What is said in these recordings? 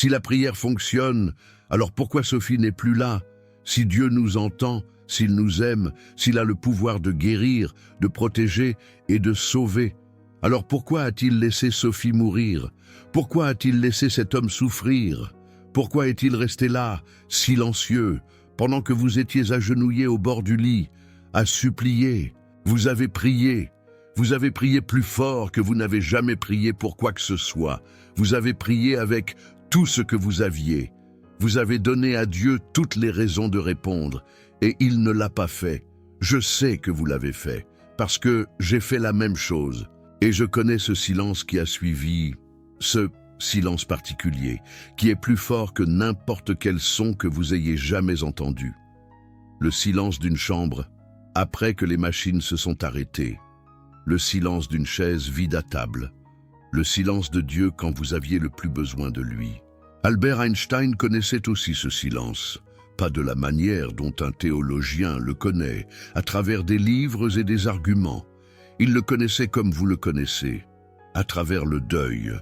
Si la prière fonctionne, alors pourquoi Sophie n'est plus là? Si Dieu nous entend, s'il nous aime, s'il a le pouvoir de guérir, de protéger et de sauver, alors pourquoi a-t-il laissé Sophie mourir? Pourquoi a-t-il laissé cet homme souffrir? Pourquoi est-il resté là, silencieux, pendant que vous étiez agenouillés au bord du lit, à supplier? Vous avez prié plus fort que vous n'avez jamais prié pour quoi que ce soit. Vous avez prié avec tout ce que vous aviez. Vous avez donné à Dieu toutes les raisons de répondre, et il ne l'a pas fait. Je sais que vous l'avez fait, parce que j'ai fait la même chose. Et je connais ce silence qui a suivi, ce silence particulier, qui est plus fort que n'importe quel son que vous ayez jamais entendu. Le silence d'une chambre, après que les machines se sont arrêtées. Le silence d'une chaise vide à table. Le silence de Dieu quand vous aviez le plus besoin de lui. Albert Einstein connaissait aussi ce silence, pas de la manière dont un théologien le connaît, à travers des livres et des arguments. Il le connaissait comme vous le connaissez, à travers le deuil,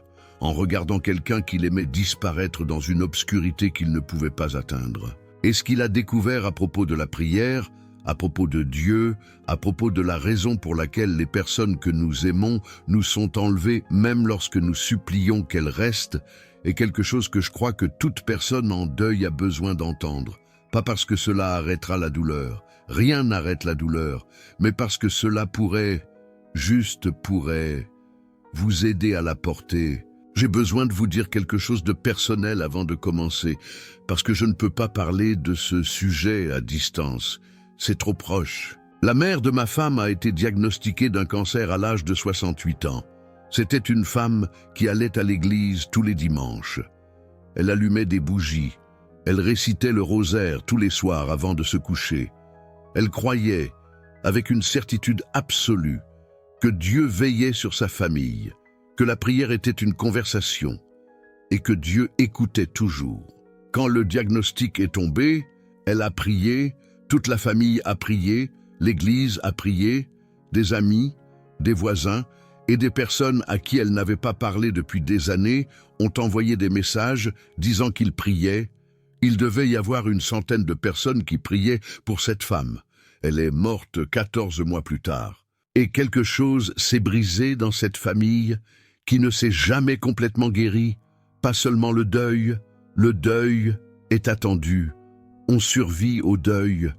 en regardant quelqu'un qu'il aimait disparaître dans une obscurité qu'il ne pouvait pas atteindre. Et ce qu'il a découvert à propos de la prière, à propos de Dieu, à propos de la raison pour laquelle les personnes que nous aimons nous sont enlevées même lorsque nous supplions qu'elles restent, est quelque chose que je crois que toute personne en deuil a besoin d'entendre. Pas parce que cela arrêtera la douleur, rien n'arrête la douleur, mais parce que cela pourrait vous aider à la porter. J'ai besoin de vous dire quelque chose de personnel avant de commencer, parce que je ne peux pas parler de ce sujet à distance. C'est trop proche. La mère de ma femme a été diagnostiquée d'un cancer à l'âge de 68 ans. C'était une femme qui allait à l'église tous les dimanches. Elle allumait des bougies. Elle récitait le rosaire tous les soirs avant de se coucher. Elle croyait, avec une certitude absolue, que Dieu veillait sur sa famille, que la prière était une conversation et que Dieu écoutait toujours. Quand le diagnostic est tombé, elle a prié, toute la famille a prié, l'église a prié, des amis, des voisins et des personnes à qui elle n'avait pas parlé depuis des années ont envoyé des messages disant qu'ils priaient. Il devait y avoir une centaine de personnes qui priaient pour cette femme. Elle est morte 14 mois plus tard. Et quelque chose s'est brisé dans cette famille qui ne s'est jamais complètement guérie. Pas seulement le deuil est attendu. On survit au deuil.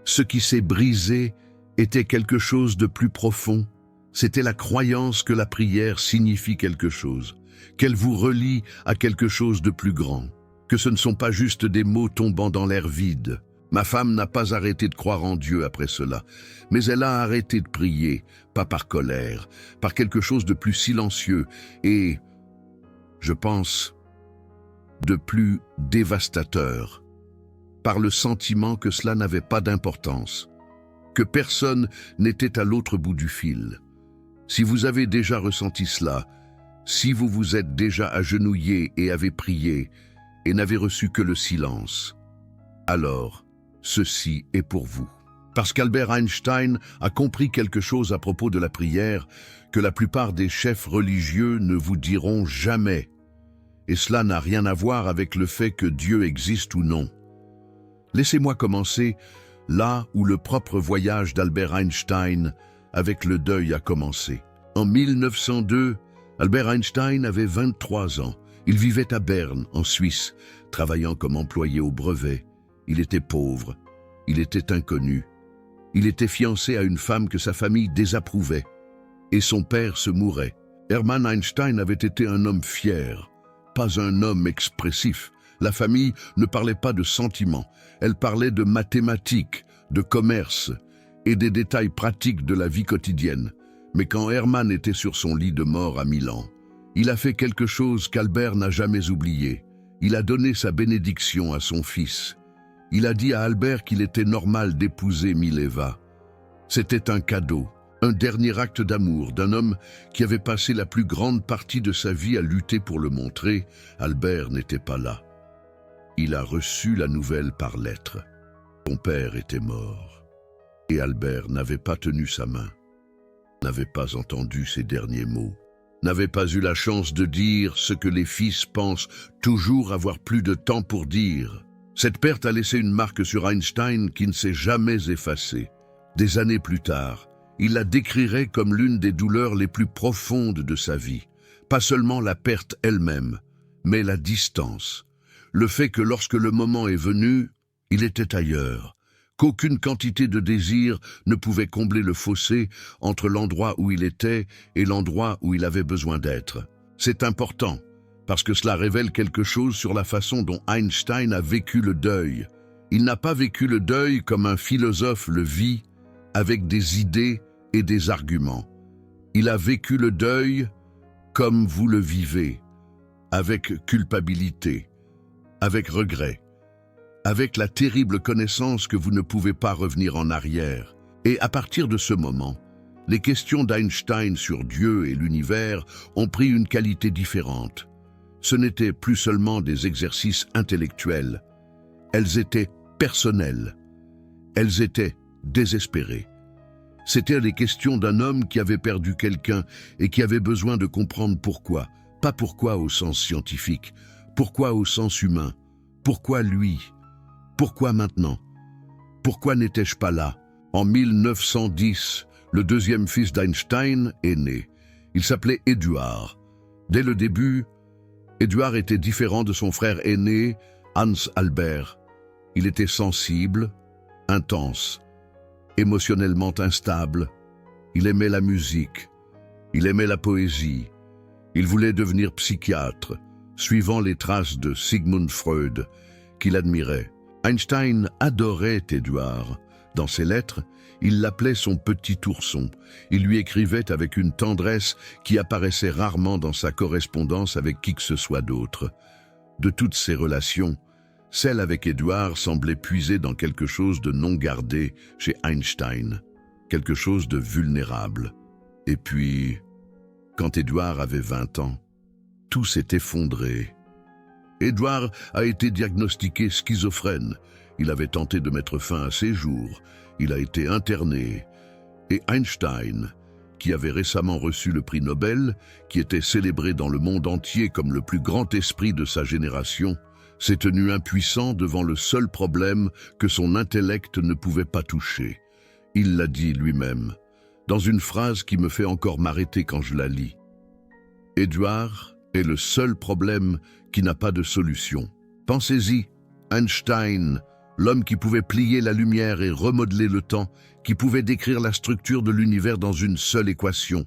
Ce qui s'est brisé était quelque chose de plus profond. C'était la croyance que la prière signifie quelque chose, qu'elle vous relie à quelque chose de plus grand, que ce ne sont pas juste des mots tombant dans l'air vide. Ma femme n'a pas arrêté de croire en Dieu après cela, mais elle a arrêté de prier, pas par colère, par quelque chose de plus silencieux et, je pense, de plus dévastateur, par le sentiment que cela n'avait pas d'importance, que personne n'était à l'autre bout du fil. Si vous avez déjà ressenti cela, si vous vous êtes déjà agenouillé et avez prié et n'avez reçu que le silence, alors ceci est pour vous. Parce qu'Albert Einstein a compris quelque chose à propos de la prière que la plupart des chefs religieux ne vous diront jamais. Et cela n'a rien à voir avec le fait que Dieu existe ou non. Laissez-moi commencer là où le propre voyage d'Albert Einstein avec le deuil a commencé. En 1902, Albert Einstein avait 23 ans. Il vivait à Berne, en Suisse, travaillant comme employé au brevet. Il était pauvre, il était inconnu. Il était fiancé à une femme que sa famille désapprouvait. Et son père se mourait. Hermann Einstein avait été un homme fier, pas un homme expressif. La famille ne parlait pas de sentiments, elle parlait de mathématiques, de commerce et des détails pratiques de la vie quotidienne. Mais quand Hermann était sur son lit de mort à Milan, il a fait quelque chose qu'Albert n'a jamais oublié. Il a donné sa bénédiction à son fils. Il a dit à Albert qu'il était normal d'épouser Mileva. C'était un cadeau, un dernier acte d'amour d'un homme qui avait passé la plus grande partie de sa vie à lutter pour le montrer. Albert n'était pas là. Il a reçu la nouvelle par lettre. Son père était mort. Et Albert n'avait pas tenu sa main, n'avait pas entendu ses derniers mots. n'avait pas eu la chance de dire ce que les fils pensent toujours avoir plus de temps pour dire. Cette perte a laissé une marque sur Einstein qui ne s'est jamais effacée. Des années plus tard, il la décrirait comme l'une des douleurs les plus profondes de sa vie. Pas seulement la perte elle-même, mais la distance. Le fait que lorsque le moment est venu, il était ailleurs, qu'aucune quantité de désir ne pouvait combler le fossé entre l'endroit où il était et l'endroit où il avait besoin d'être. C'est important, parce que cela révèle quelque chose sur la façon dont Einstein a vécu le deuil. Il n'a pas vécu le deuil comme un philosophe le vit, avec des idées et des arguments. Il a vécu le deuil comme vous le vivez, avec culpabilité, avec regret, avec la terrible connaissance que vous ne pouvez pas revenir en arrière. Et à partir de ce moment, les questions d'Einstein sur Dieu et l'univers ont pris une qualité différente. Ce n'étaient plus seulement des exercices intellectuels, elles étaient personnelles, elles étaient désespérées. C'étaient les questions d'un homme qui avait perdu quelqu'un et qui avait besoin de comprendre pourquoi. Pas pourquoi au sens scientifique, pourquoi au sens humain. Pourquoi lui? Pourquoi maintenant? Pourquoi n'étais-je pas là? En 1910, le deuxième fils d'Einstein est né. Il s'appelait Édouard. Dès le début, Édouard était différent de son frère aîné, Hans Albert. Il était sensible, intense, émotionnellement instable. Il aimait la musique, il aimait la poésie. Il voulait devenir psychiatre, suivant les traces de Sigmund Freud, qu'il admirait. Einstein adorait Édouard. Dans ses lettres, il l'appelait son petit ourson. Il lui écrivait avec une tendresse qui apparaissait rarement dans sa correspondance avec qui que ce soit d'autre. De toutes ses relations, celle avec Édouard semblait puiser dans quelque chose de non gardé chez Einstein, quelque chose de vulnérable. Et puis, quand Édouard avait 20 ans, tout s'est effondré. Édouard a été diagnostiqué schizophrène. Il avait tenté de mettre fin à ses jours. Il a été interné. Et Einstein, qui avait récemment reçu le prix Nobel, qui était célébré dans le monde entier comme le plus grand esprit de sa génération, s'est tenu impuissant devant le seul problème que son intellect ne pouvait pas toucher. Il l'a dit lui-même, dans une phrase qui me fait encore m'arrêter quand je la lis. Édouard est le seul problème qui n'a pas de solution. Pensez-y, Einstein, l'homme qui pouvait plier la lumière et remodeler le temps, qui pouvait décrire la structure de l'univers dans une seule équation,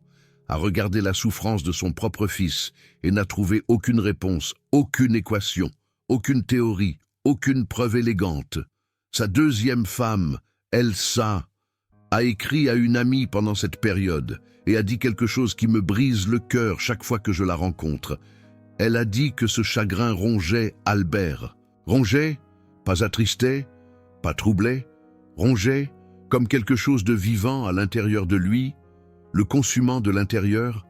a regardé la souffrance de son propre fils et n'a trouvé aucune réponse, aucune équation, aucune théorie, aucune preuve élégante. Sa deuxième femme, Elsa, a écrit à une amie pendant cette période et a dit quelque chose qui me brise le cœur chaque fois que je la rencontre. Elle a dit que ce chagrin rongeait Albert. Rongeait, pas attristait, pas troublait, rongeait comme quelque chose de vivant à l'intérieur de lui, le consumant de l'intérieur.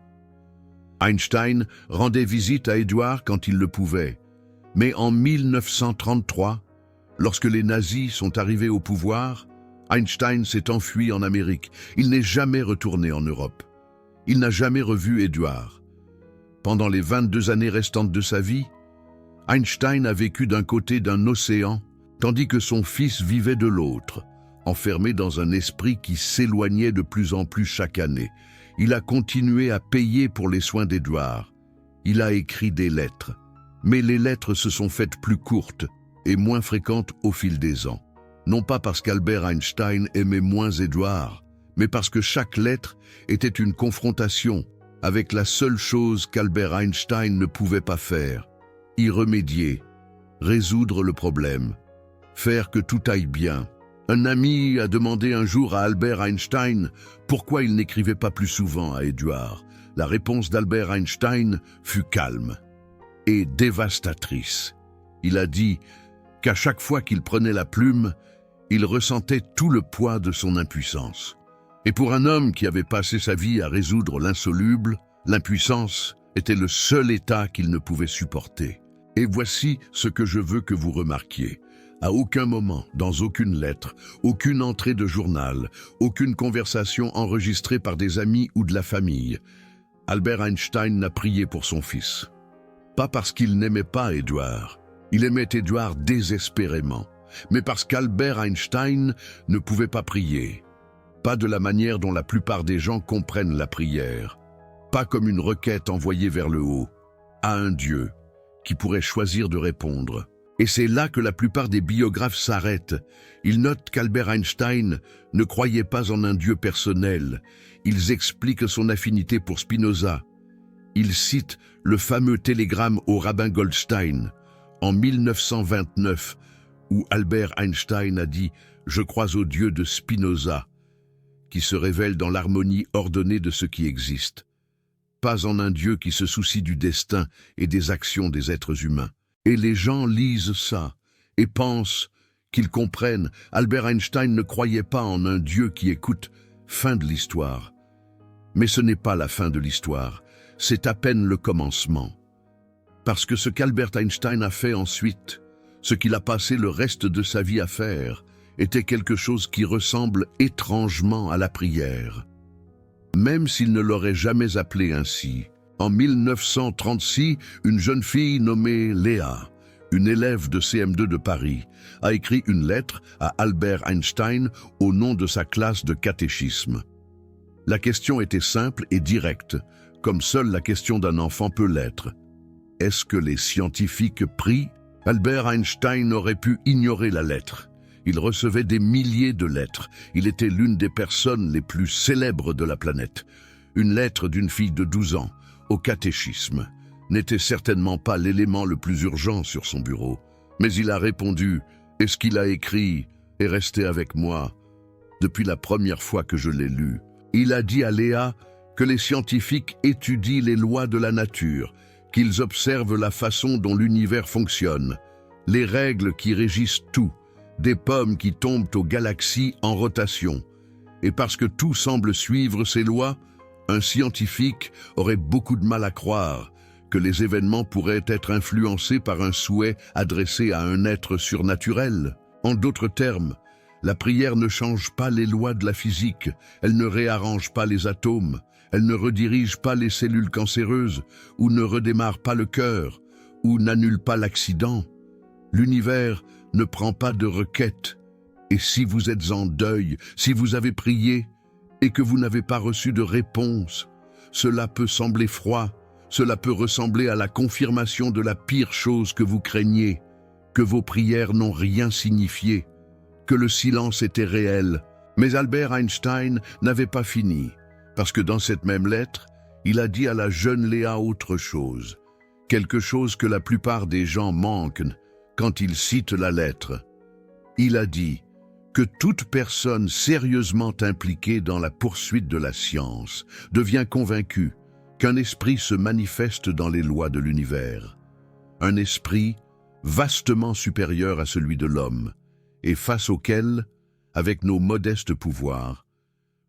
Einstein rendait visite à Édouard quand il le pouvait. Mais en 1933, lorsque les nazis sont arrivés au pouvoir, Einstein s'est enfui en Amérique. Il n'est jamais retourné en Europe. Il n'a jamais revu Édouard. Pendant les 22 années restantes de sa vie, Einstein a vécu d'un côté d'un océan, tandis que son fils vivait de l'autre, enfermé dans un esprit qui s'éloignait de plus en plus chaque année. Il a continué à payer pour les soins d'Édouard. Il a écrit des lettres. Mais les lettres se sont faites plus courtes et moins fréquentes au fil des ans. Non pas parce qu'Albert Einstein aimait moins Édouard, mais parce que chaque lettre était une confrontation avec la seule chose qu'Albert Einstein ne pouvait pas faire: y remédier, résoudre le problème, faire que tout aille bien. Un ami a demandé un jour à Albert Einstein pourquoi il n'écrivait pas plus souvent à Édouard. La réponse d'Albert Einstein fut calme et dévastatrice. Il a dit qu'à chaque fois qu'il prenait la plume, il ressentait tout le poids de son impuissance. Et pour un homme qui avait passé sa vie à résoudre l'insoluble, l'impuissance était le seul état qu'il ne pouvait supporter. Et voici ce que je veux que vous remarquiez. À aucun moment, dans aucune lettre, aucune entrée de journal, aucune conversation enregistrée par des amis ou de la famille, Albert Einstein n'a prié pour son fils. Pas parce qu'il n'aimait pas Édouard. Il aimait Édouard désespérément. Mais parce qu'Albert Einstein ne pouvait pas prier. Pas de la manière dont la plupart des gens comprennent la prière. Pas comme une requête envoyée vers le haut, à un Dieu qui pourrait choisir de répondre. Et c'est là que la plupart des biographes s'arrêtent. Ils notent qu'Albert Einstein ne croyait pas en un Dieu personnel. Ils expliquent son affinité pour Spinoza. Ils citent le fameux télégramme au rabbin Goldstein en 1929, où Albert Einstein a dit « Je crois au Dieu de Spinoza », qui se révèle dans l'harmonie ordonnée de ce qui existe. Pas en un Dieu qui se soucie du destin et des actions des êtres humains. Et les gens lisent ça et pensent qu'ils comprennent. Albert Einstein ne croyait pas en un Dieu qui écoute. Fin de l'histoire. Mais ce n'est pas la fin de l'histoire, c'est à peine le commencement. Parce que ce qu'Albert Einstein a fait ensuite, ce qu'il a passé le reste de sa vie à faire, était quelque chose qui ressemble étrangement à la prière. Même s'il ne l'aurait jamais appelé ainsi. En 1936, une jeune fille nommée Léa, une élève de CM2 de Paris, a écrit une lettre à Albert Einstein au nom de sa classe de catéchisme. La question était simple et directe, comme seule la question d'un enfant peut l'être. Est-ce que les scientifiques prient? Albert Einstein aurait pu ignorer la lettre. Il recevait des milliers de lettres. Il était l'une des personnes les plus célèbres de la planète. Une lettre d'une fille de 12 ans, au catéchisme, n'était certainement pas l'élément le plus urgent sur son bureau. Mais il a répondu, et ce qu'il a écrit est resté avec moi depuis la première fois que je l'ai lu. Il a dit à Léa que les scientifiques étudient les lois de la nature, qu'ils observent la façon dont l'univers fonctionne, les règles qui régissent tout, des pommes qui tombent aux galaxies en rotation. Et parce que tout semble suivre ces lois, un scientifique aurait beaucoup de mal à croire que les événements pourraient être influencés par un souhait adressé à un être surnaturel. En d'autres termes, la prière ne change pas les lois de la physique, elle ne réarrange pas les atomes, elle ne redirige pas les cellules cancéreuses, ou ne redémarre pas le cœur, ou n'annule pas l'accident. L'univers ne prend pas de requête. Et si vous êtes en deuil, si vous avez prié, et que vous n'avez pas reçu de réponse, cela peut sembler froid, cela peut ressembler à la confirmation de la pire chose que vous craignez, que vos prières n'ont rien signifié, que le silence était réel. Mais Albert Einstein n'avait pas fini, parce que dans cette même lettre, il a dit à la jeune Léa autre chose, quelque chose que la plupart des gens manquent quand ils citent la lettre. Il a dit que toute personne sérieusement impliquée dans la poursuite de la science devient convaincue qu'un esprit se manifeste dans les lois de l'univers. Un esprit vastement supérieur à celui de l'homme, et face auquel, avec nos modestes pouvoirs,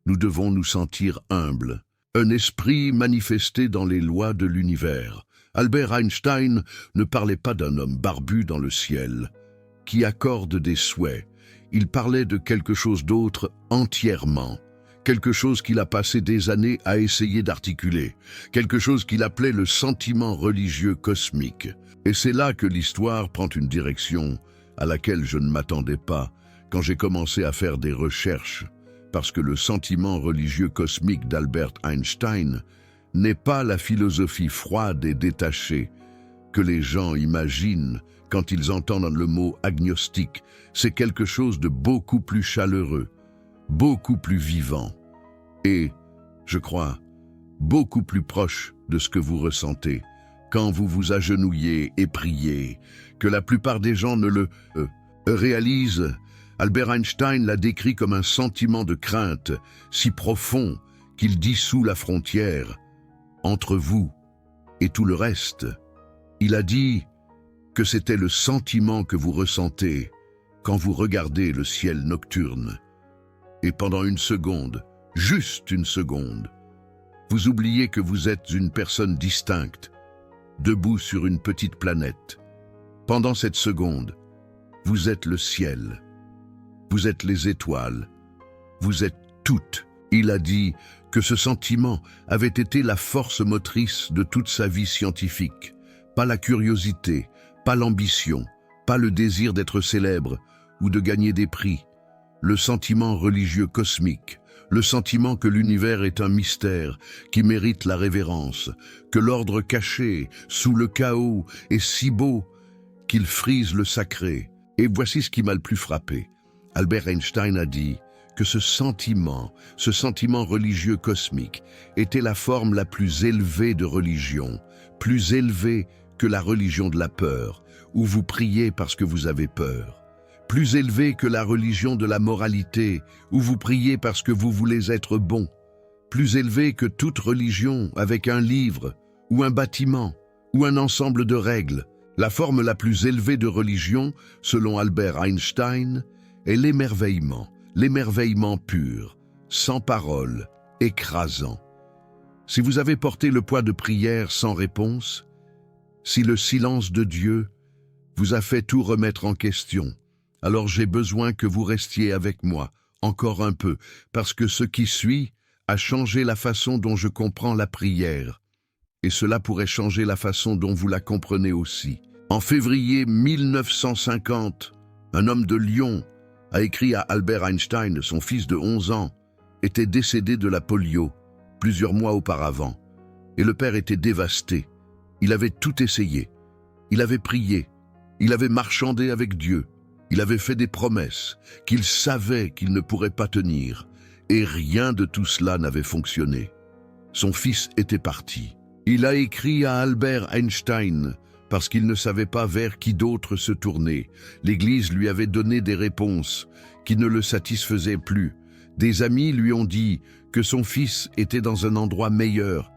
nous devons nous sentir humbles. Un esprit manifesté dans les lois de l'univers. Albert Einstein ne parlait pas d'un homme barbu dans le ciel, qui accorde des souhaits. Il parlait de quelque chose d'autre entièrement, quelque chose qu'il a passé des années à essayer d'articuler, quelque chose qu'il appelait le sentiment religieux cosmique. Et c'est là que l'histoire prend une direction à laquelle je ne m'attendais pas quand j'ai commencé à faire des recherches, parce que le sentiment religieux cosmique d'Albert Einstein n'est pas la philosophie froide et détachée que les gens imaginent quand ils entendent le mot agnostique. C'est quelque chose de beaucoup plus chaleureux, beaucoup plus vivant et, je crois, beaucoup plus proche de ce que vous ressentez quand vous vous agenouillez et priez, que la plupart des gens ne le réalisent. Albert Einstein l'a décrit comme un sentiment de crainte si profond qu'il dissout la frontière entre vous et tout le reste. Il a dit que c'était le sentiment que vous ressentez quand vous regardez le ciel nocturne. Et pendant une seconde, juste une seconde, vous oubliez que vous êtes une personne distincte, debout sur une petite planète. Pendant cette seconde, vous êtes le ciel, vous êtes les étoiles, vous êtes toutes. Il a dit que ce sentiment avait été la force motrice de toute sa vie scientifique. Pas la curiosité, pas l'ambition, pas le désir d'être célèbre ou de gagner des prix. Le sentiment religieux cosmique, le sentiment que l'univers est un mystère qui mérite la révérence, que l'ordre caché, sous le chaos, est si beau qu'il frise le sacré. Et voici ce qui m'a le plus frappé. Albert Einstein a dit que ce sentiment religieux cosmique, était la forme la plus élevée de religion, plus élevée que la religion de la peur, où vous priez parce que vous avez peur, plus élevée que la religion de la moralité, où vous priez parce que vous voulez être bon, plus élevée que toute religion avec un livre, ou un bâtiment, ou un ensemble de règles. La forme la plus élevée de religion, selon Albert Einstein, est l'émerveillement pur, sans parole, écrasant. Si vous avez porté le poids de prière sans réponse, si le silence de Dieu vous a fait tout remettre en question, alors j'ai besoin que vous restiez avec moi, encore un peu, parce que ce qui suit a changé la façon dont je comprends la prière, et cela pourrait changer la façon dont vous la comprenez aussi. En février 1950, un homme de Lyon a écrit à Albert Einstein, son fils de 11 ans, était décédé de la polio plusieurs mois auparavant, et le père était dévasté. Il avait tout essayé. Il avait prié, il avait marchandé avec Dieu, il avait fait des promesses qu'il savait qu'il ne pourrait pas tenir, et rien de tout cela n'avait fonctionné. Son fils était parti. Il a écrit à Albert Einstein parce qu'il ne savait pas vers qui d'autre se tourner. L'Église lui avait donné des réponses qui ne le satisfaisaient plus. Des amis lui ont dit que son fils était dans un endroit meilleur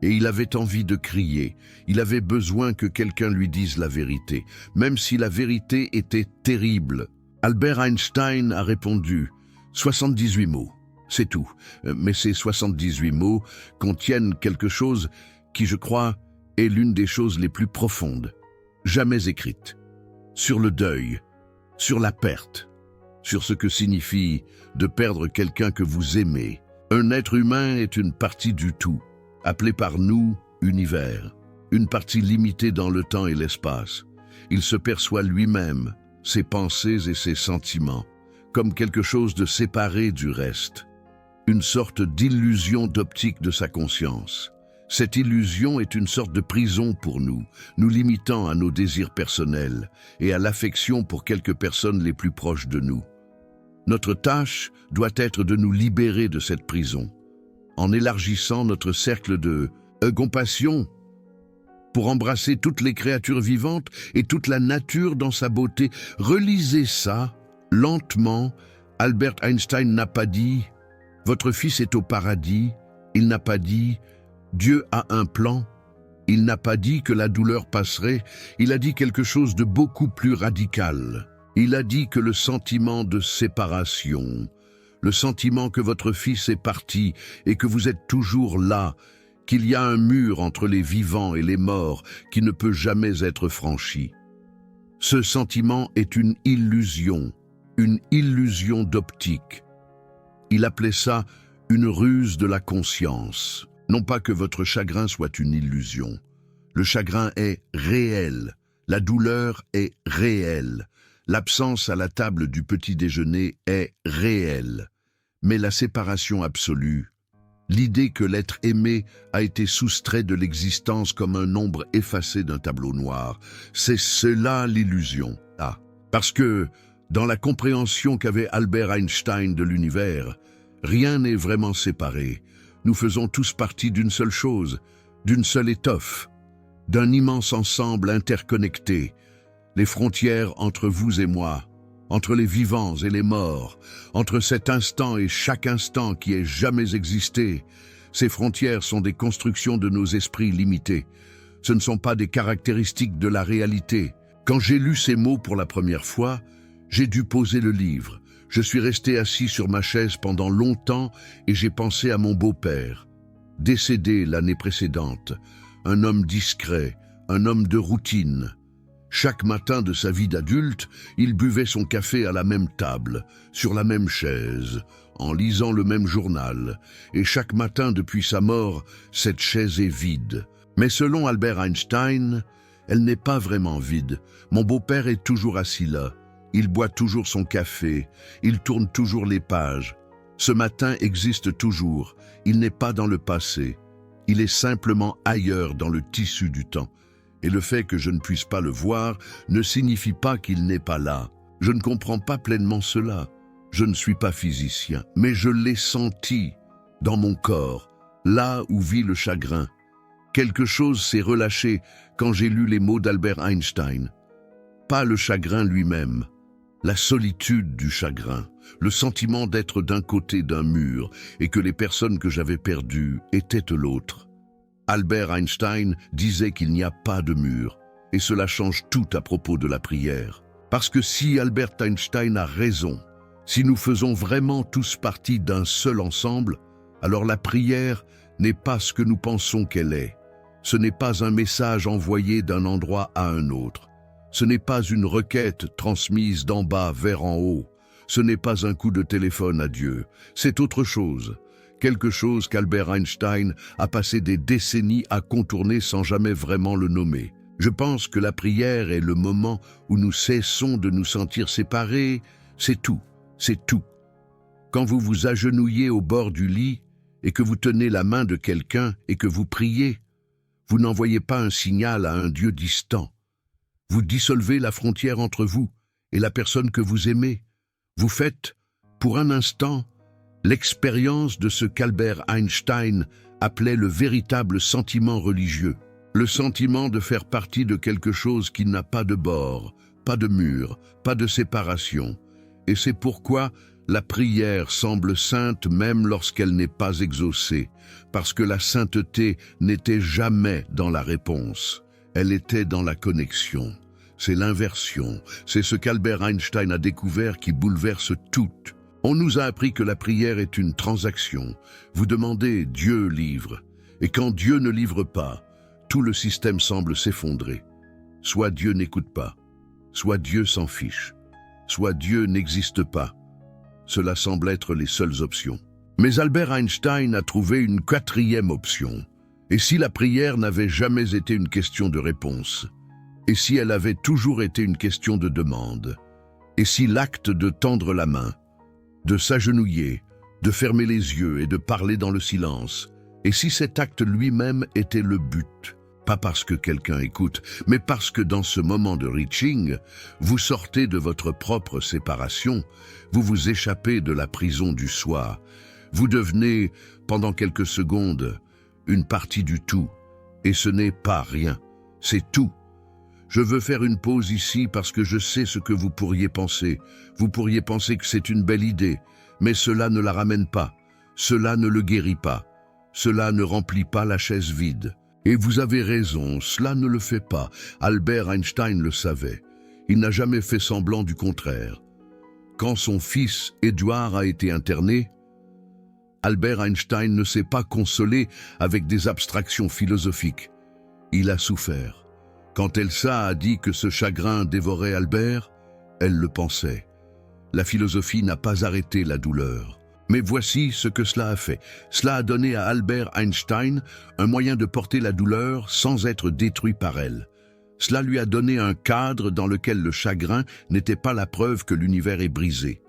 et il avait envie de crier. Il avait besoin que quelqu'un lui dise la vérité, même si la vérité était terrible. Albert Einstein a répondu « 78 mots, c'est tout. Mais ces 78 mots contiennent quelque chose qui, je crois, est l'une des choses les plus profondes, jamais écrites. Sur le deuil, sur la perte, sur ce que signifie de perdre quelqu'un que vous aimez. Un être humain est une partie du tout, appelée par nous univers, une partie limitée dans le temps et l'espace. Il se perçoit lui-même, ses pensées et ses sentiments, comme quelque chose de séparé du reste, une sorte d'illusion d'optique de sa conscience. Cette illusion est une sorte de prison pour nous, nous limitant à nos désirs personnels et à l'affection pour quelques personnes les plus proches de nous. Notre tâche doit être de nous libérer de cette prison, en élargissant notre cercle de compassion pour embrasser toutes les créatures vivantes et toute la nature dans sa beauté. Relisez ça lentement. Albert Einstein n'a pas dit « Votre fils est au paradis », il n'a pas dit « Dieu a un plan », il n'a pas dit que la douleur passerait, il a dit quelque chose de beaucoup plus radical. Il a dit que le sentiment de séparation, le sentiment que votre fils est parti et que vous êtes toujours là, qu'il y a un mur entre les vivants et les morts qui ne peut jamais être franchi. Ce sentiment est une illusion d'optique. Il appelait ça une ruse de la conscience. Non pas que votre chagrin soit une illusion. Le chagrin est réel, la douleur est réelle, l'absence à la table du petit déjeuner est réelle. Mais la séparation absolue, l'idée que l'être aimé a été soustrait de l'existence comme un nombre effacé d'un tableau noir, c'est cela l'illusion. Parce que, dans la compréhension qu'avait Albert Einstein de l'univers, rien n'est vraiment séparé. Nous faisons tous partie d'une seule chose, d'une seule étoffe, d'un immense ensemble interconnecté. Les frontières entre vous et moi, entre les vivants et les morts, entre cet instant et chaque instant qui ait jamais existé, ces frontières sont des constructions de nos esprits limités. Ce ne sont pas des caractéristiques de la réalité. Quand j'ai lu ces mots pour la première fois, j'ai dû poser le livre. Je suis resté assis sur ma chaise pendant longtemps et j'ai pensé à mon beau-père, décédé l'année précédente, un homme discret, un homme de routine. Chaque matin de sa vie d'adulte, il buvait son café à la même table, sur la même chaise, en lisant le même journal. Et chaque matin depuis sa mort, cette chaise est vide. Mais selon Albert Einstein, elle n'est pas vraiment vide. Mon beau-père est toujours assis là. Il boit toujours son café. Il tourne toujours les pages. Ce matin existe toujours. Il n'est pas dans le passé. Il est simplement ailleurs dans le tissu du temps. Et le fait que je ne puisse pas le voir ne signifie pas qu'il n'est pas là. Je ne comprends pas pleinement cela. Je ne suis pas physicien, mais je l'ai senti dans mon corps, là où vit le chagrin. Quelque chose s'est relâché quand j'ai lu les mots d'Albert Einstein. Pas le chagrin lui-même, la solitude du chagrin, le sentiment d'être d'un côté d'un mur et que les personnes que j'avais perdues étaient de l'autre. Albert Einstein disait qu'il n'y a pas de mur, et cela change tout à propos de la prière. Parce que si Albert Einstein a raison, si nous faisons vraiment tous partie d'un seul ensemble, alors la prière n'est pas ce que nous pensons qu'elle est. Ce n'est pas un message envoyé d'un endroit à un autre. Ce n'est pas une requête transmise d'en bas vers en haut. Ce n'est pas un coup de téléphone à Dieu. C'est autre chose. Quelque chose qu'Albert Einstein a passé des décennies à contourner sans jamais vraiment le nommer. Je pense que la prière est le moment où nous cessons de nous sentir séparés. C'est tout, c'est tout. Quand vous vous agenouillez au bord du lit et que vous tenez la main de quelqu'un et que vous priez, vous n'envoyez pas un signal à un Dieu distant. Vous dissolvez la frontière entre vous et la personne que vous aimez. Vous faites, pour un instant, l'expérience de ce qu'Albert Einstein appelait le véritable sentiment religieux, le sentiment de faire partie de quelque chose qui n'a pas de bord, pas de mur, pas de séparation. Et c'est pourquoi la prière semble sainte même lorsqu'elle n'est pas exaucée, parce que la sainteté n'était jamais dans la réponse, elle était dans la connexion. C'est l'inversion, c'est ce qu'Albert Einstein a découvert qui bouleverse tout. On nous a appris que la prière est une transaction. Vous demandez, Dieu livre. Et quand Dieu ne livre pas, tout le système semble s'effondrer. Soit Dieu n'écoute pas, soit Dieu s'en fiche, soit Dieu n'existe pas. Cela semble être les seules options. Mais Albert Einstein a trouvé une quatrième option. Et si la prière n'avait jamais été une question de réponse? Et si elle avait toujours été une question de demande? Et si l'acte de tendre la main, de s'agenouiller, de fermer les yeux et de parler dans le silence. Et si cet acte lui-même était le but, pas parce que quelqu'un écoute, mais parce que dans ce moment de reaching, vous sortez de votre propre séparation, vous vous échappez de la prison du soi, vous devenez, pendant quelques secondes, une partie du tout, et ce n'est pas rien, c'est tout. Je veux faire une pause ici parce que je sais ce que vous pourriez penser. Vous pourriez penser que c'est une belle idée, mais cela ne la ramène pas. Cela ne le guérit pas. Cela ne remplit pas la chaise vide. Et vous avez raison, cela ne le fait pas. Albert Einstein le savait. Il n'a jamais fait semblant du contraire. Quand son fils, Édouard, a été interné, Albert Einstein ne s'est pas consolé avec des abstractions philosophiques. Il a souffert. Quand Elsa a dit que ce chagrin dévorait Albert, elle le pensait. La philosophie n'a pas arrêté la douleur. Mais voici ce que cela a fait. Cela a donné à Albert Einstein un moyen de porter la douleur sans être détruit par elle. Cela lui a donné un cadre dans lequel le chagrin n'était pas la preuve que l'univers est brisé.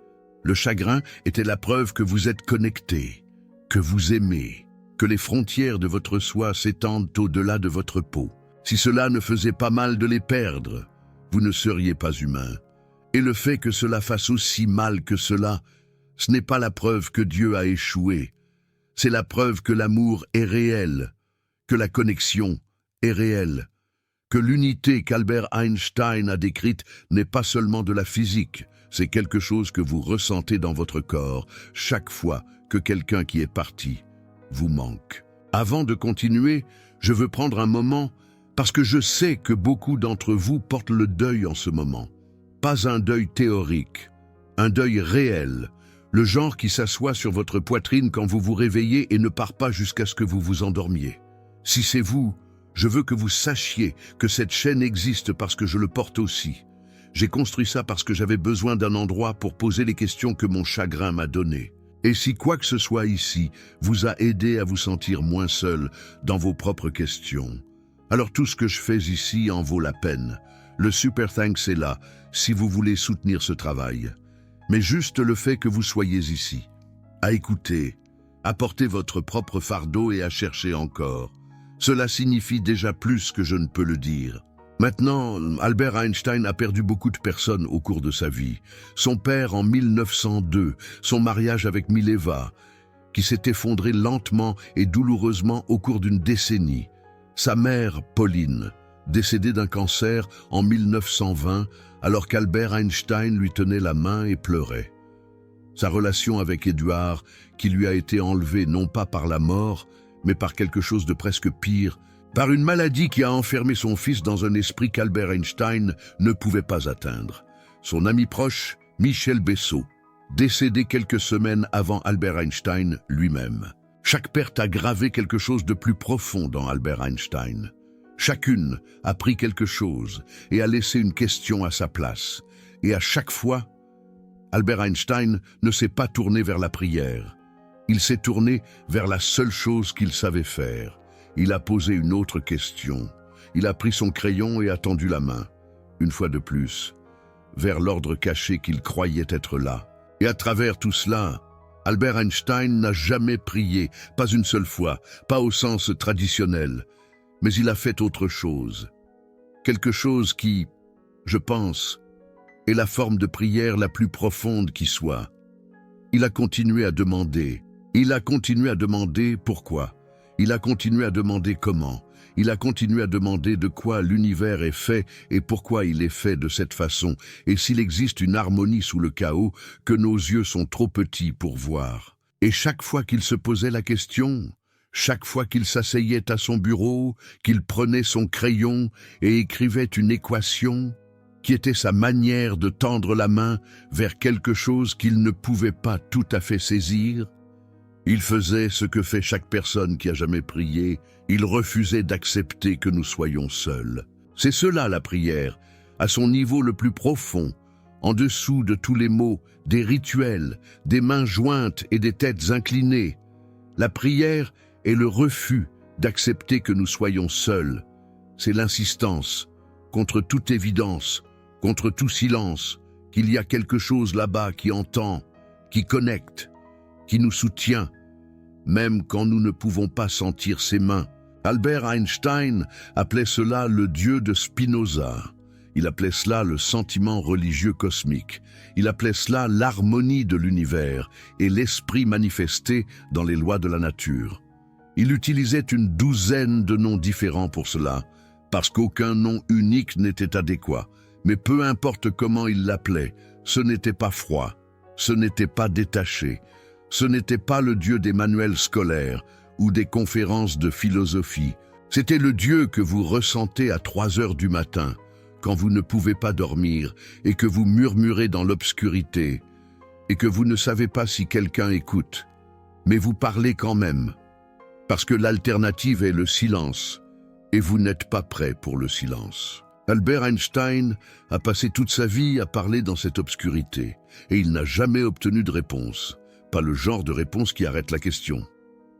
Le chagrin était la preuve que vous êtes connecté, que vous aimez, que les frontières de votre soi s'étendent au-delà de votre peau. Si cela ne faisait pas mal de les perdre, vous ne seriez pas humain. Et le fait que cela fasse aussi mal que cela, ce n'est pas la preuve que Dieu a échoué. C'est la preuve que l'amour est réel, que la connexion est réelle, que l'unité qu'Albert Einstein a décrite n'est pas seulement de la physique, c'est quelque chose que vous ressentez dans votre corps chaque fois que quelqu'un qui est parti vous manque. Avant de continuer, je veux prendre un moment parce que je sais que beaucoup d'entre vous portent le deuil en ce moment. Pas un deuil théorique, un deuil réel, le genre qui s'assoit sur votre poitrine quand vous vous réveillez et ne part pas jusqu'à ce que vous vous endormiez. Si c'est vous, Je veux que vous sachiez que cette chaîne existe parce que je le porte aussi. J'ai construit ça parce que j'avais besoin d'un endroit pour poser les questions que mon chagrin m'a données. Et si quoi que ce soit ici vous a aidé à vous sentir moins seul dans vos propres questions, alors tout ce que je fais ici en vaut la peine. Le Super Thanks est là, si vous voulez soutenir ce travail. Mais juste le fait que vous soyez ici, à écouter, à porter votre propre fardeau et à chercher encore, cela signifie déjà plus que je ne peux le dire. Maintenant, Albert Einstein a perdu beaucoup de personnes au cours de sa vie. Son père en 1902, son mariage avec Mileva, qui s'est effondré lentement et douloureusement au cours d'une décennie. Sa mère, Pauline, décédée d'un cancer en 1920, alors qu'Albert Einstein lui tenait la main et pleurait. Sa relation avec Édouard, qui lui a été enlevée non pas par la mort, mais par quelque chose de presque pire, par une maladie qui a enfermé son fils dans un esprit qu'Albert Einstein ne pouvait pas atteindre. Son ami proche, Michel Bessot, décédé quelques semaines avant Albert Einstein lui-même. Chaque perte a gravé quelque chose de plus profond dans Albert Einstein. Chacune a pris quelque chose et a laissé une question à sa place. Et à chaque fois, Albert Einstein ne s'est pas tourné vers la prière. Il s'est tourné vers la seule chose qu'il savait faire. Il a posé une autre question. Il a pris son crayon et a tendu la main, une fois de plus, vers l'ordre caché qu'il croyait être là. Et à travers tout cela, Albert Einstein n'a jamais prié, pas une seule fois, pas au sens traditionnel, mais il a fait autre chose. Quelque chose qui, je pense, est la forme de prière la plus profonde qui soit. Il a continué à demander. Il a continué à demander pourquoi. Il a continué à demander comment. Il a continué à demander de quoi l'univers est fait et pourquoi il est fait de cette façon, et s'il existe une harmonie sous le chaos que nos yeux sont trop petits pour voir. Et chaque fois qu'il se posait la question, chaque fois qu'il s'asseyait à son bureau, qu'il prenait son crayon et écrivait une équation, qui était sa manière de tendre la main vers quelque chose qu'il ne pouvait pas tout à fait saisir, il faisait ce que fait chaque personne qui a jamais prié, il refusait d'accepter que nous soyons seuls. C'est cela la prière, à son niveau le plus profond, en dessous de tous les mots, des rituels, des mains jointes et des têtes inclinées. La prière est le refus d'accepter que nous soyons seuls. C'est l'insistance, contre toute évidence, contre tout silence, qu'il y a quelque chose là-bas qui entend, qui connecte, qui nous soutient, même quand nous ne pouvons pas sentir ses mains. Albert Einstein appelait cela le Dieu de Spinoza. Il appelait cela le sentiment religieux cosmique. Il appelait cela l'harmonie de l'univers et l'esprit manifesté dans les lois de la nature. Il utilisait une douzaine de noms différents pour cela, parce qu'aucun nom unique n'était adéquat. Mais peu importe comment il l'appelait, ce n'était pas froid, ce n'était pas détaché, ce n'était pas le Dieu des manuels scolaires ou des conférences de philosophie. C'était le Dieu que vous ressentez à 3 heures du matin, quand vous ne pouvez pas dormir et que vous murmurez dans l'obscurité et que vous ne savez pas si quelqu'un écoute, mais vous parlez quand même, parce que l'alternative est le silence et vous n'êtes pas prêt pour le silence. Albert Einstein a passé toute sa vie à parler dans cette obscurité et il n'a jamais obtenu de réponse. Pas le genre de réponse qui arrête la question.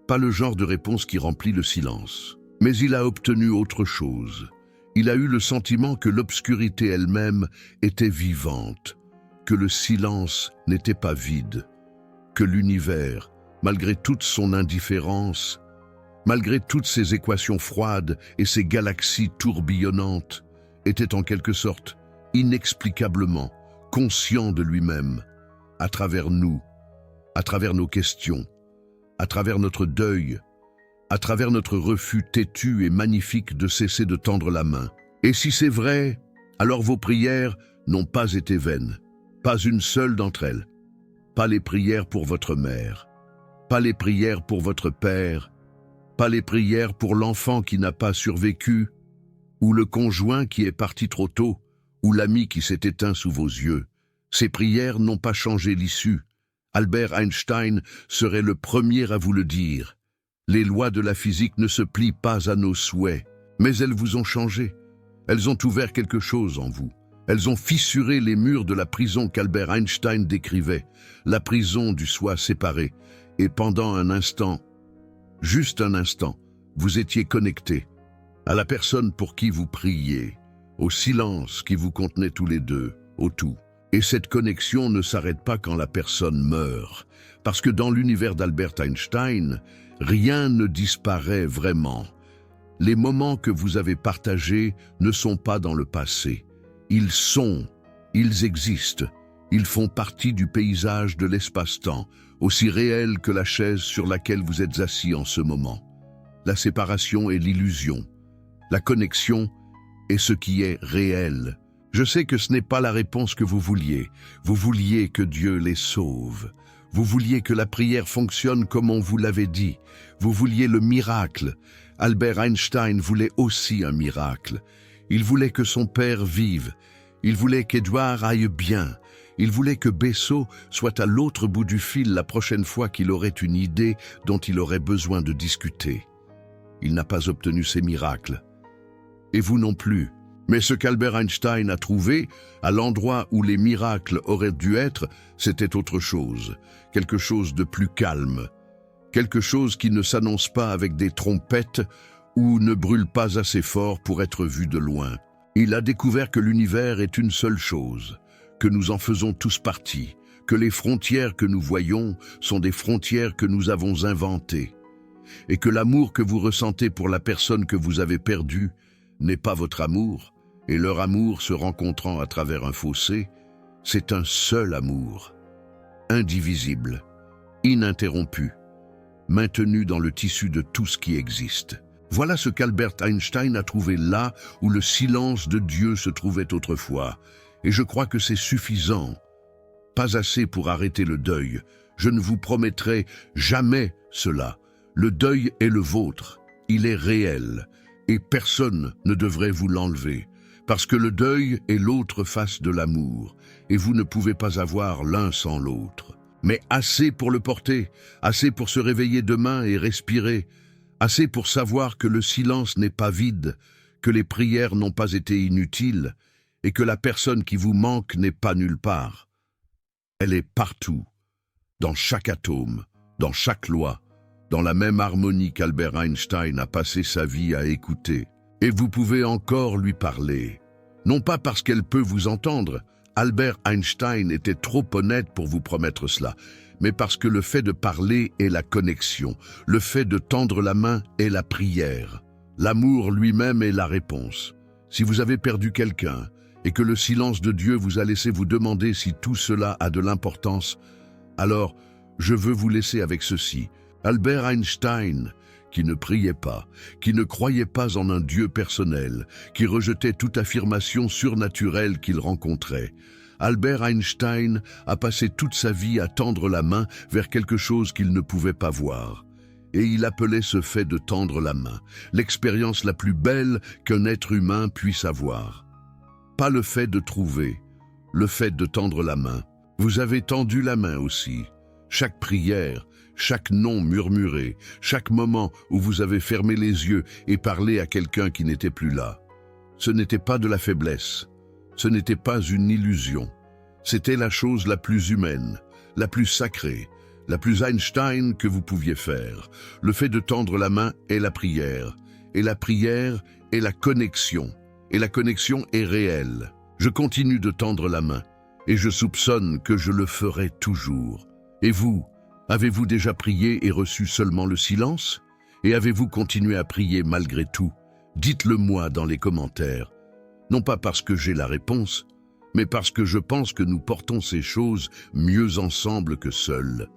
Pas le genre de réponse qui remplit le silence. Mais il a obtenu autre chose. Il a eu le sentiment que l'obscurité elle-même était vivante, que le silence n'était pas vide, que l'univers, malgré toute son indifférence, malgré toutes ses équations froides et ses galaxies tourbillonnantes, était en quelque sorte, inexplicablement, conscient de lui-même, à travers nous, à travers nos questions, à travers notre deuil, à travers notre refus têtu et magnifique de cesser de tendre la main. Et si c'est vrai, alors vos prières n'ont pas été vaines, pas une seule d'entre elles. Pas les prières pour votre mère, pas les prières pour votre père, pas les prières pour l'enfant qui n'a pas survécu, ou le conjoint qui est parti trop tôt, ou l'ami qui s'est éteint sous vos yeux. Ces prières n'ont pas changé l'issue. Albert Einstein serait le premier à vous le dire. Les lois de la physique ne se plient pas à nos souhaits. Mais elles vous ont changé. Elles ont ouvert quelque chose en vous. Elles ont fissuré les murs de la prison qu'Albert Einstein décrivait, la prison du soi séparé. Et pendant un instant, juste un instant, vous étiez connecté à la personne pour qui vous priez, au silence qui vous contenait tous les deux, au tout. Et cette connexion ne s'arrête pas quand la personne meurt, parce que dans l'univers d'Albert Einstein, rien ne disparaît vraiment. Les moments que vous avez partagés ne sont pas dans le passé. Ils sont, ils existent, ils font partie du paysage de l'espace-temps, aussi réel que la chaise sur laquelle vous êtes assis en ce moment. La séparation est l'illusion. La connexion est ce qui est réel. Je sais que ce n'est pas la réponse que vous vouliez. Vous vouliez que Dieu les sauve. Vous vouliez que la prière fonctionne comme on vous l'avait dit. Vous vouliez le miracle. Albert Einstein voulait aussi un miracle. Il voulait que son père vive. Il voulait qu'Édouard aille bien. Il voulait que Bessot soit à l'autre bout du fil la prochaine fois qu'il aurait une idée dont il aurait besoin de discuter. Il n'a pas obtenu ces miracles. Et vous non plus. Mais ce qu'Albert Einstein a trouvé, à l'endroit où les miracles auraient dû être, c'était autre chose. Quelque chose de plus calme. Quelque chose qui ne s'annonce pas avec des trompettes ou ne brûle pas assez fort pour être vu de loin. Il a découvert que l'univers est une seule chose, que nous en faisons tous partie, que les frontières que nous voyons sont des frontières que nous avons inventées, et que l'amour que vous ressentez pour la personne que vous avez perdue n'est pas votre amour, et leur amour se rencontrant à travers un fossé, c'est un seul amour, indivisible, ininterrompu, maintenu dans le tissu de tout ce qui existe. Voilà ce qu'Albert Einstein a trouvé là où le silence de Dieu se trouvait autrefois, et je crois que c'est suffisant. Pas assez pour arrêter le deuil. Je ne vous promettrai jamais cela. Le deuil est le vôtre, il est réel, et personne ne devrait vous l'enlever, parce que le deuil est l'autre face de l'amour, et vous ne pouvez pas avoir l'un sans l'autre. Mais assez pour le porter, assez pour se réveiller demain et respirer, assez pour savoir que le silence n'est pas vide, que les prières n'ont pas été inutiles, et que la personne qui vous manque n'est pas nulle part. Elle est partout, dans chaque atome, dans chaque loi, dans la même harmonie qu'Albert Einstein a passé sa vie à écouter. Et vous pouvez encore lui parler. Non pas parce qu'elle peut vous entendre, Albert Einstein était trop honnête pour vous promettre cela, mais parce que le fait de parler est la connexion, le fait de tendre la main est la prière. L'amour lui-même est la réponse. Si vous avez perdu quelqu'un, et que le silence de Dieu vous a laissé vous demander si tout cela a de l'importance, alors je veux vous laisser avec ceci. Albert Einstein, qui ne priait pas, qui ne croyait pas en un Dieu personnel, qui rejetait toute affirmation surnaturelle qu'il rencontrait. Albert Einstein a passé toute sa vie à tendre la main vers quelque chose qu'il ne pouvait pas voir. Et il appelait ce fait de tendre la main l'expérience la plus belle qu'un être humain puisse avoir. Pas le fait de trouver, le fait de tendre la main. Vous avez tendu la main aussi. Chaque prière, chaque nom murmuré, chaque moment où vous avez fermé les yeux et parlé à quelqu'un qui n'était plus là. Ce n'était pas de la faiblesse, ce n'était pas une illusion. C'était la chose la plus humaine, la plus sacrée, la plus Einstein que vous pouviez faire. Le fait de tendre la main est la prière, et la prière est la connexion, et la connexion est réelle. Je continue de tendre la main, et je soupçonne que je le ferai toujours. Et vous, avez-vous déjà prié et reçu seulement le silence? Et avez-vous continué à prier malgré tout? Dites-le moi dans les commentaires. Non pas parce que j'ai la réponse, mais parce que je pense que nous portons ces choses mieux ensemble que seuls.